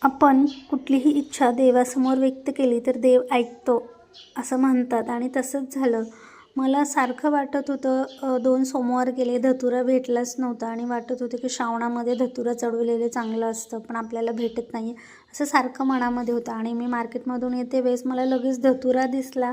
आपण कुठलीही इच्छा देवासमोर व्यक्त केली तर देव ऐकतो असं म्हणतात आणि तसंच झालं. मला सारखं वाटत होतं 2 सोमवार गेले धतुरा भेटलाच नव्हता आणि वाटत होतं की श्रावणामध्ये धतुरा चढवलेलं चांगलं असतं पण आपल्याला भेटत नाही असं सारखं मनामध्ये होतं. आणि मी मार्केटमधून येते वेळेस मला लगेच धतुरा दिसला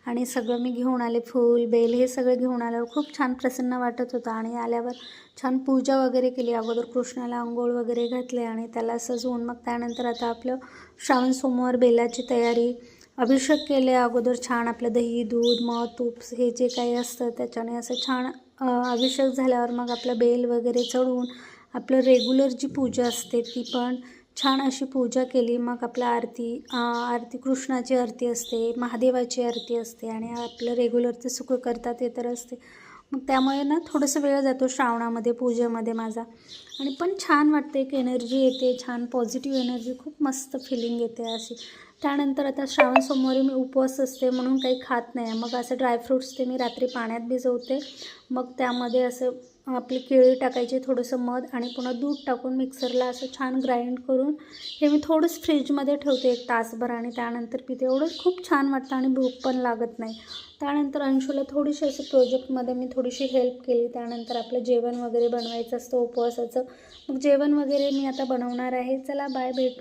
आणि सगळं मी घेऊन आले, फूल बेल हे सगळं घेऊन आल्यावर खूप छान प्रसन्न वाटत होतं. आणि आल्यावर छान पूजा वगैरे केली, अगोदर कृष्णाला अंघोळ वगैरे घातले आणि त्याला सजवून मग त्यानंतर आता आपलं श्रावण सोमवार बेलाची तयारी, अभिषेक केले अगोदर छान आपलं दही दूध मध तूप हे जे काही असतं त्याच्याने असं छान अभिषेक झाल्यावर मग आपलं बेल वगैरे चढवून आपलं रेग्युलर जी पूजा असते ती पण छान अशी पूजा केली. मग आपलं आरती कृष्णाची आरती असते, महादेवाची आरती असते आणि आपलं रेग्युलरचं सुख करतात ते तर असते. मग त्यामुळे ना थोडंसं वेळ जातो श्रावणामध्ये पूजेमध्ये माझा आणि पण छान वाटते, एक एनर्जी येते, छान पॉझिटिव्ह एनर्जी, खूप मस्त फिलिंग येते अशी. त्यानंतर आता श्रावण सोमवारी मी उपवास असते म्हणून काही खात नाही. मग असं ड्रायफ्रूट्स ते मी रात्री पाण्यात भिजवते, मग त्यामध्ये असं आपली केळी टाकायची, थोडंसं मध आणि पुन्हा दूध टाकून मिक्सरला असं छान ग्राइंड करून हे मी थोडंसं फ्रीजमध्ये ठेवते 1 तासभर आणि त्यानंतर पिते. एवढंच खूप छान वाटतं आणि भूक पण लागत नाही. त्यानंतर अंशूला थोडीशी असं प्रोजेक्टमध्ये मी थोडीशी हेल्प केली. त्यानंतर आपलं जेवण वगैरे बनवायचं असतं उपवासाचं, मग जेवण वगैरे मी आता बनवणार आहे. चला बाय, भेटू.